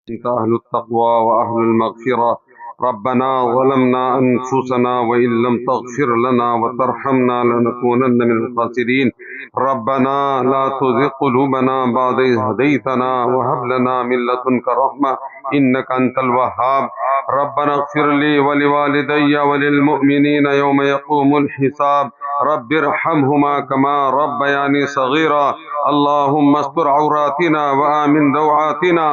أهل التقوى وأهل المغفرة. ربنا ظلمنا أنفسنا وإن لم تغفر لنا وترحمنا لنكونن من الخاسرين. ربنا لا تزغ قلوبنا بعد إذ هديتنا وهب لنا من لدنك رحمة إنك أنت الوهاب. ربنا اغفر لي ولوالدي وللمؤمنين يوم يقوم الحساب. رب ارحمهما كما ربياني صغيرا. اللهم استر عوراتنا وآمن روعاتنا.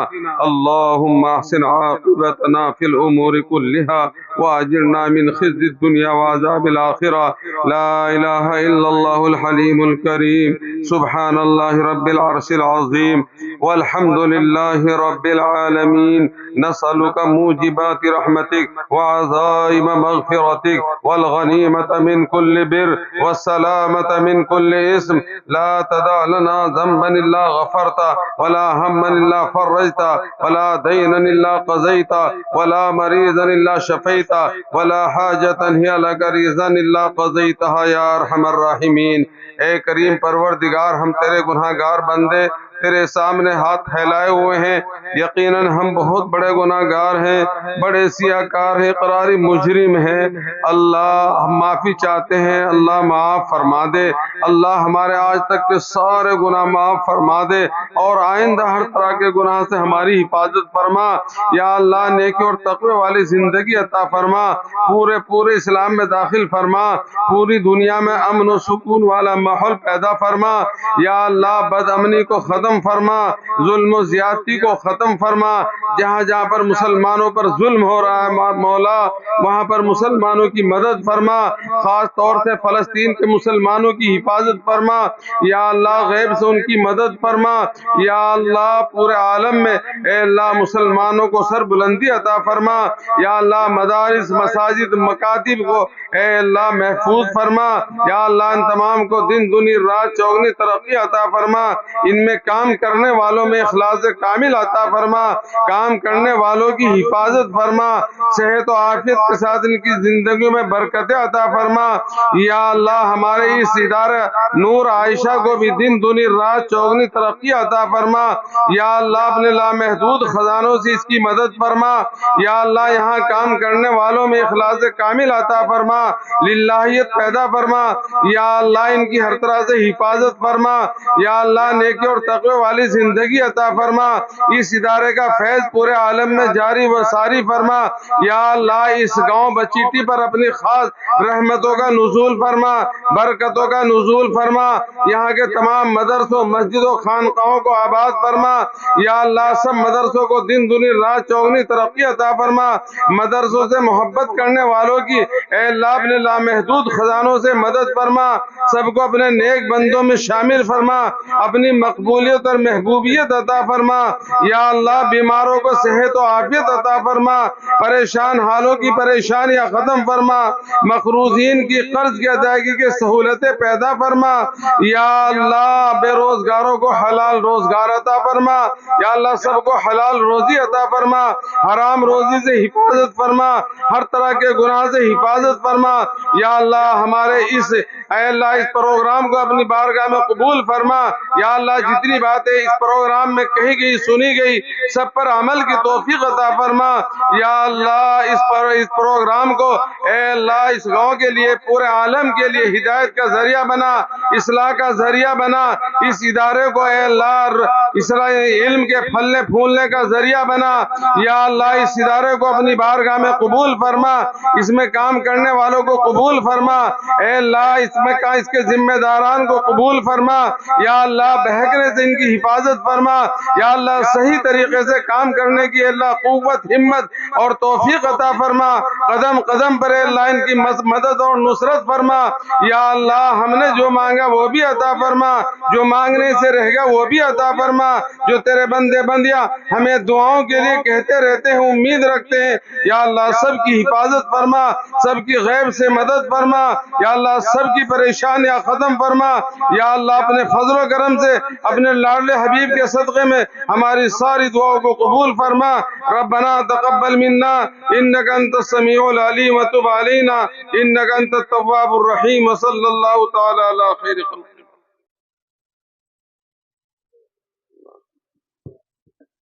اللهم احسن عاقبتنا في الأمور كلها وأجرنا من خزي الدنيا وعذاب الآخرة. لا إله إلا الله الحليم الكريم. سبحان الله رب العرش العظيم والحمد لله رب العالمين. نسألك موجبات رحمتك وعزائم مغفرتك والغنيمة من كل بر والسلامة من كل اسم. لا تدع لنا ذنبا إلا غفرته ولا هما إلا فرجته ولا دينا إلا قضيته ولا مريضا إلا شفيته ولا حاجة هي لك رضا إلا قضيتها يا أرحم الراحمين. اے کریم پروردگار، ہم تیرے گناہ گار بندے تیرے سامنے ہاتھ پھیلائے ہوئے ہیں. یقیناً ہم بہت بڑے گناہ گار ہیں، بڑے سیاہ کار ہیں، قراری مجرم ہیں. اللہ ہم معافی چاہتے ہیں، اللہ معاف فرما دے. اللہ ہمارے آج تک کے سارے گناہ معاف فرما دے اور آئندہ ہر طرح کے گناہ سے ہماری حفاظت فرما. یا اللہ نیکی اور تقوی والی زندگی عطا فرما، پورے اسلام میں داخل فرما، پوری دنیا میں امن و سکون والا ماحول پیدا فرما. یا اللہ بد امنی کو ختم فرما، ظلم و زیادتی کو ختم فرما. جہاں جہاں پر مسلمانوں پر ظلم ہو رہا ہے مولا، وہاں پر مسلمانوں کی مدد فرما، خاص طور سے فلسطین کے مسلمانوں کی حفاظت فرما. یا اللہ غیب سے ان کی مدد فرما. یا اللہ پورے عالم میں اے اللہ مسلمانوں کو سر بلندی عطا فرما. یا اللہ مدارس، مساجد، مکاتب کو اے اللہ محفوظ فرما. یا اللہ ان تمام کو دن دنی رات چوگنی ترقی عطا فرما. ان میں کام کرنے والوں میں اخلاص کامل عطا فرما، کام کرنے والوں کی حفاظت فرما، صحت و عافیت کے ساتھ ان کی زندگیوں میں برکتیں عطا فرما. یا اللہ ہمارے اس ادارہ نور عائشہ کو بھی دن دنی رات چوگنی ترقی عطا فرما. یا اللہ اپنے لامحدود خزانوں سے اس کی مدد فرما. یا اللہ یہاں کام کرنے والوں میں اخلاص کامل عطا فرما، للہیت پیدا فرما. یا اللہ ان کی ہر طرح سے حفاظت فرما. یا اللہ نیکی اور تقوی والی زندگی عطا فرما. اس ادارے کا فیض پورے عالم میں جاری و ساری فرما. یا اللہ اس گاؤں بچیٹی پر اپنی خاص رحمتوں کا نزول فرما، برکتوں کا نزول فرما. یہاں کے تمام مدرسوں، مسجدوں، خانقاہوں کو آباد فرما. یا اللہ سب مدرسوں کو دن دنی رات چوگنی ترقی عطا فرما. مدرسوں سے محبت کرنے والوں کی اے اللہ اپنے لامحدود خزانوں سے مدد فرما. سب کو اپنے نیک بندوں میں شامل فرما، اپنی مقبولیت اور محبوبیت عطا فرما. یا اللہ بیماروں کو صحت و عافیت عطا فرما، پریشان حالوں کی پریشانیاں ختم فرما، مقروضین کی قرض کی ادائیگی کی سہولتیں پیدا فرما. یا اللہ بے روزگاروں کو حلال روزگار عطا فرما. یا اللہ سب کو حلال روزی عطا فرما، حرام روزی سے حفاظت فرما، ہر طرح کے گناہ سے حفاظت فرما. یا اللہ ہمارے اے اللہ اس پروگرام کو اپنی بارگاہ میں قبول فرما. یا اللہ جتنی باتیں اس پروگرام میں کہی گئی، سنی گئی، سب پر عمل کی توفیق عطا فرما. یا اللہ اس پروگرام کو اے اللہ اس گاؤں کے لیے، پورے عالم کے لیے ہدایت کا ذریعہ بنا، اصلاح کا ذریعہ بنا. اس ادارے کو اے اللہ اصلاح علم کے پھلنے پھولنے کا ذریعہ بنا. یا اللہ اس ادارے کو اپنی بارگاہ میں قبول فرما، اس میں کام کرنے والوں کو قبول فرما. اے اللہ اس کے ذمہ داران کو قبول فرما. یا اللہ بہکنے سے ان کی حفاظت فرما. یا اللہ صحیح طریقے سے کام کرنے کی اللہ قوت، ہمت اور توفیق عطا فرما. قدم قدم پر اللہ ان کی مدد اور نصرت فرما. یا اللہ ہم نے جو مانگا وہ بھی عطا فرما، جو مانگنے سے رہ گیا وہ بھی عطا فرما. جو تیرے بندے بندیاں ہمیں دعاؤں کے لیے کہتے رہتے ہیں، امید رکھتے ہیں، یا اللہ سب کی حفاظت فرما، سب کی غیب سے مدد فرما. یا اللہ سب کی پریشانیاں ختم فرما. یا اللہ اپنے فضل و کرم سے اپنے لاڈلے حبیب کے صدقے میں ہماری ساری دعاؤں کو قبول فرما. ربنا تقبل منا انك انت السميع العليم وتب علينا انك انت التواب الرحيم. وصلى الله تعالى على خير خلق